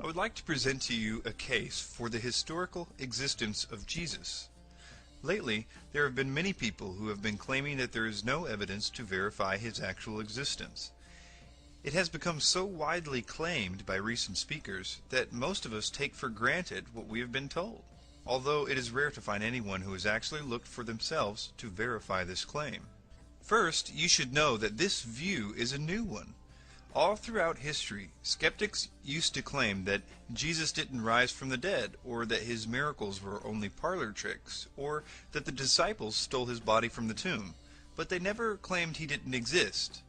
I would like to present to you a case for the historical existence of Jesus. Lately, there have been many people who have been claiming that there is no evidence to verify his actual existence. It has become so widely claimed by recent speakers that most of us take for granted what we have been told, although it is rare to find anyone who has actually looked for themselves to verify this claim. First, you should know that this view is a new one. All throughout history, skeptics used to claim that Jesus didn't rise from the dead, or that his miracles were only parlor tricks, or that the disciples stole his body from the tomb, but they never claimed he didn't exist.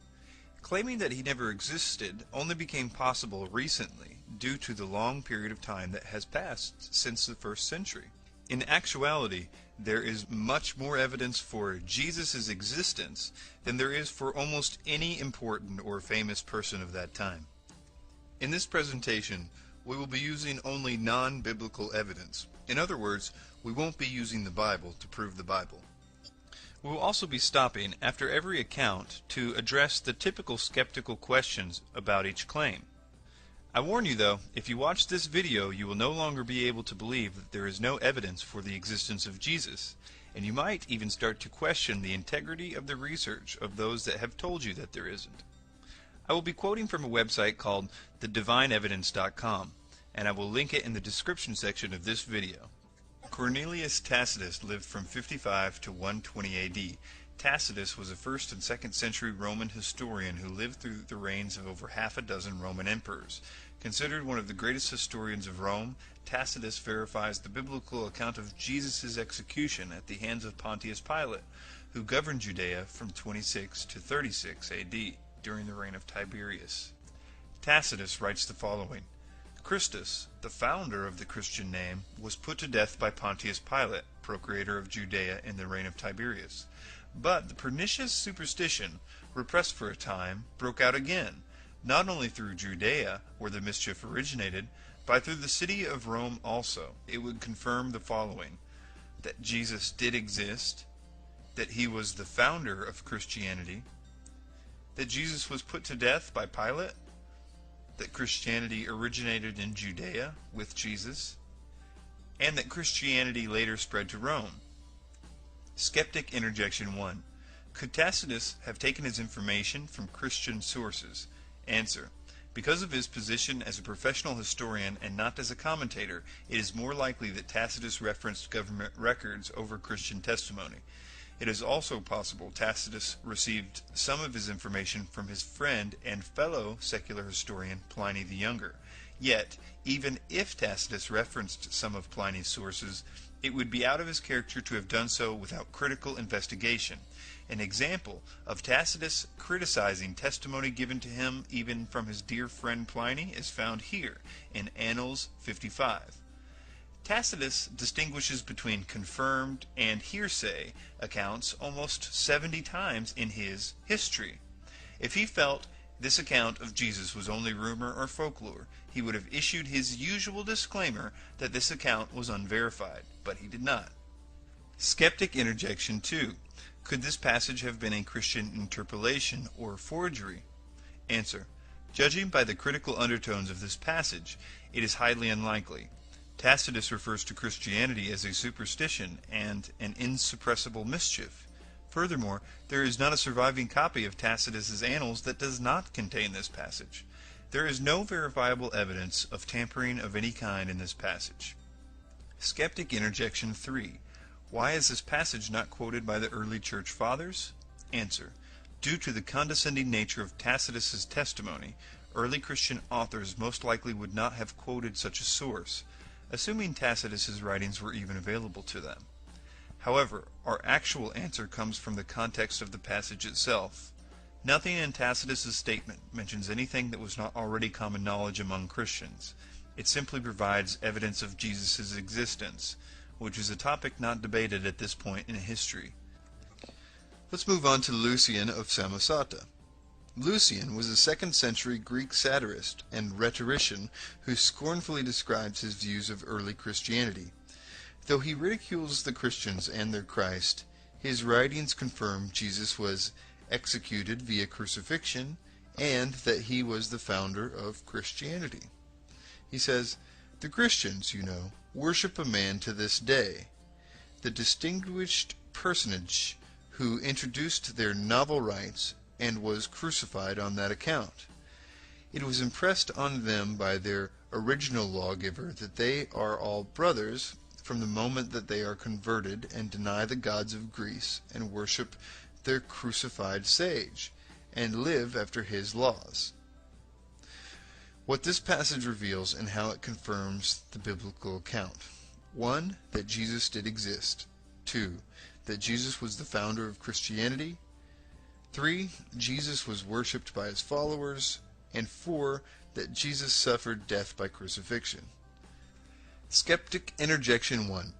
Claiming that he never existed only became possible recently due to the long period of time that has passed since the first century. In actuality, there is much more evidence for Jesus' existence than there is for almost any important or famous person of that time. In this presentation, we will be using only non-biblical evidence. In other words, we won't be using the Bible to prove the Bible. We will also be stopping after every account to address the typical skeptical questions about each claim. I warn you though, if you watch this video, you will no longer be able to believe that there is no evidence for the existence of Jesus, and you might even start to question the integrity of the research of those that have told you that there isn't. I will be quoting from a website called thedivineevidence.com, and I will link it in the description section of this video. Cornelius Tacitus lived from 55 to 120 AD. Tacitus was a 1st and 2nd century Roman historian who lived through the reigns of over half a dozen Roman emperors. Considered one of the greatest historians of Rome, Tacitus verifies the biblical account of Jesus' execution at the hands of Pontius Pilate, who governed Judea from 26 to 36 AD during the reign of Tiberius. Tacitus writes the following: Christus, the founder of the Christian name, was put to death by Pontius Pilate, procurator of Judea in the reign of Tiberius. But the pernicious superstition, repressed for a time, broke out again, not only through Judea, where the mischief originated, but through the city of Rome also. It would confirm the following: that Jesus did exist, that he was the founder of Christianity, that Jesus was put to death by Pilate, that Christianity originated in Judea with Jesus, and that Christianity later spread to Rome. Skeptic Interjection 1. Could Tacitus have taken his information from Christian sources? Answer: because of his position as a professional historian and not as a commentator, it is more likely that Tacitus referenced government records over Christian testimony. It is also possible Tacitus received some of his information from his friend and fellow secular historian Pliny the Younger. Yet, even if Tacitus referenced some of Pliny's sources, it would be out of his character to have done so without critical investigation. An example of Tacitus criticizing testimony given to him even from his dear friend Pliny is found here in Annals 55. Tacitus distinguishes between confirmed and hearsay accounts almost 70 times in his history. If he felt this account of Jesus was only rumor or folklore, he would have issued his usual disclaimer that this account was unverified, but he did not. Skeptic Interjection 2. Could this passage have been a Christian interpolation or forgery? Answer: judging by the critical undertones of this passage, it is highly unlikely. Tacitus refers to Christianity as a superstition and an insuppressible mischief. Furthermore, there is not a surviving copy of Tacitus's Annals that does not contain this passage. There is no verifiable evidence of tampering of any kind in this passage. Skeptic Interjection 3. Why is this passage not quoted by the early church fathers? Answer: due to the condescending nature of Tacitus's testimony, early Christian authors most likely would not have quoted such a source, assuming Tacitus's writings were even available to them. However, our actual answer comes from the context of the passage itself. Nothing in Tacitus's statement mentions anything that was not already common knowledge among Christians. It simply provides evidence of Jesus' existence, which is a topic not debated at this point in history. Let's move on to Lucian of Samosata. Lucian was a 2nd century Greek satirist and rhetorician who scornfully describes his views of early Christianity. Though he ridicules the Christians and their Christ, his writings confirm Jesus was executed via crucifixion and that he was the founder of Christianity. He says, "The Christians, worship a man to this day, the distinguished personage who introduced their novel rites and was crucified on that account. It was impressed on them by their original lawgiver that they are all brothers from the moment that they are converted and deny the gods of Greece and worship their crucified sage, and live after his laws." What this passage reveals and how it confirms the biblical account. 1. That Jesus did exist. 2. That Jesus was the founder of Christianity. 3. Jesus was worshipped by his followers. And 4. That Jesus suffered death by crucifixion. Skeptic Interjection 1.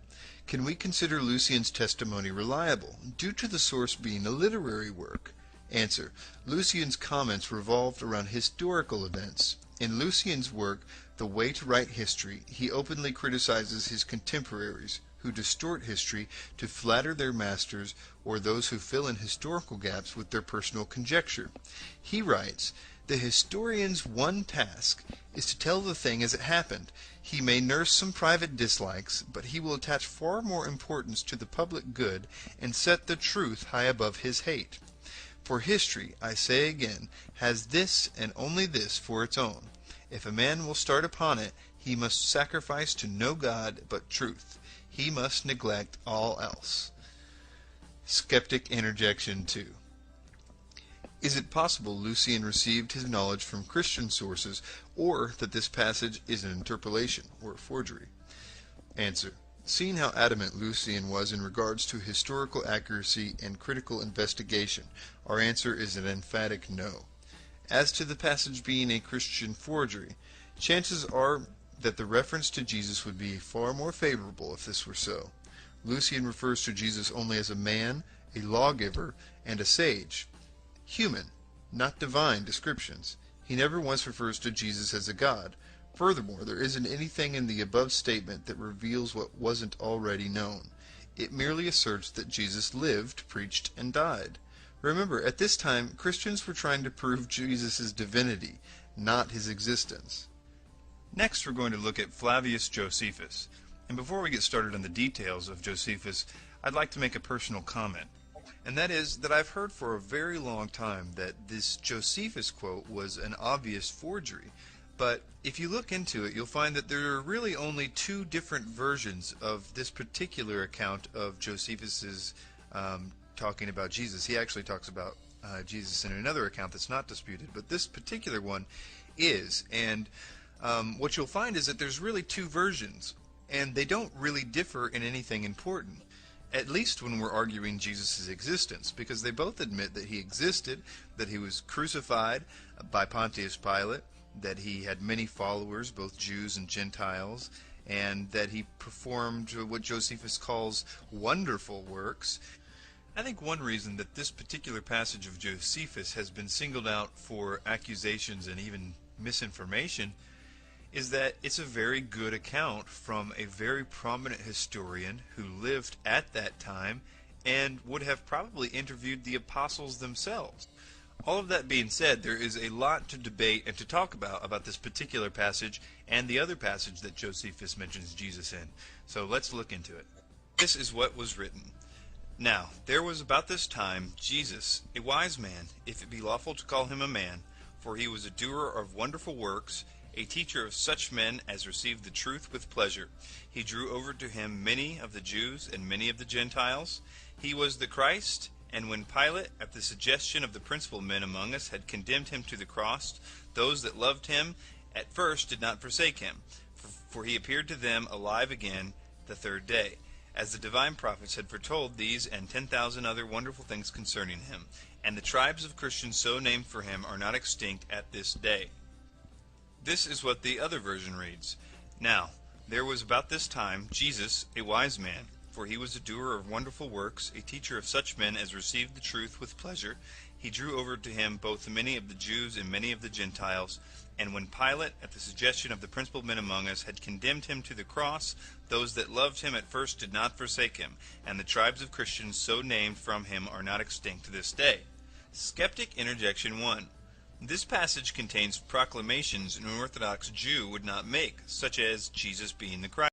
Can we consider Lucian's testimony reliable, due to the source being a literary work? Answer. Lucian's comments revolved around historical events. In Lucian's work, The Way to Write History, he openly criticizes his contemporaries, who distort history to flatter their masters or those who fill in historical gaps with their personal conjecture. He writes, "The historian's one task is to tell the thing as it happened. He may nurse some private dislikes, but he will attach far more importance to the public good and set the truth high above his hate. For history, I say again, has this and only this for its own. If a man will start upon it, he must sacrifice to no god but truth. He must neglect all else." Skeptic Interjection 2. Is it possible Lucian received his knowledge from Christian sources, or that this passage is an interpolation, or a forgery? Answer. Seeing how adamant Lucian was in regards to historical accuracy and critical investigation, our answer is an emphatic no. As to the passage being a Christian forgery, chances are that the reference to Jesus would be far more favorable if this were so. Lucian refers to Jesus only as a man, a lawgiver, and a sage. Human, not divine descriptions. He never once refers to Jesus as a god. Furthermore, there isn't anything in the above statement that reveals what wasn't already known. It merely asserts that Jesus lived, preached, and died. Remember, at this time, Christians were trying to prove Jesus' divinity, not his existence. Next, we're going to look at Flavius Josephus. And before we get started on the details of Josephus, I'd like to make a personal comment. And that is that I've heard for a very long time that this Josephus quote was an obvious forgery. But if you look into it, you'll find that there are really only two different versions of this particular account of Josephus's talking about Jesus. He actually talks about Jesus in another account that's not disputed, but this particular one is. And what you'll find is that there's really two versions, and they don't really differ in anything important, at least when we're arguing Jesus' existence, because they both admit that he existed, that he was crucified by Pontius Pilate, that he had many followers, both Jews and Gentiles, and that he performed what Josephus calls wonderful works. I think one reason that this particular passage of Josephus has been singled out for accusations and even misinformation is that it's a very good account from a very prominent historian who lived at that time and would have probably interviewed the apostles themselves. All of that being said, there is a lot to debate and to talk about this particular passage and the other passage that Josephus mentions Jesus in. So let's look into it. This is what was written. Now, there was about this time Jesus, a wise man, if it be lawful to call him a man, for he was a doer of wonderful works, a teacher of such men as received the truth with pleasure. He drew over to him many of the Jews and many of the Gentiles. He was the Christ. And when Pilate, at the suggestion of the principal men among us, had condemned him to the cross, those that loved him at first did not forsake him, for he appeared to them alive again the third day, as the divine prophets had foretold these and 10,000 other wonderful things concerning him. And the tribes of Christians so named for him are not extinct at this day. This is what the other version reads. Now, there was about this time Jesus, a wise man, for he was a doer of wonderful works, a teacher of such men as received the truth with pleasure. He drew over to him both many of the Jews and many of the Gentiles. And when Pilate, at the suggestion of the principal men among us, had condemned him to the cross, those that loved him at first did not forsake him, and the tribes of Christians so named from him are not extinct to this day. Skeptic Interjection 1. This passage contains proclamations an Orthodox Jew would not make, such as Jesus being the Christ.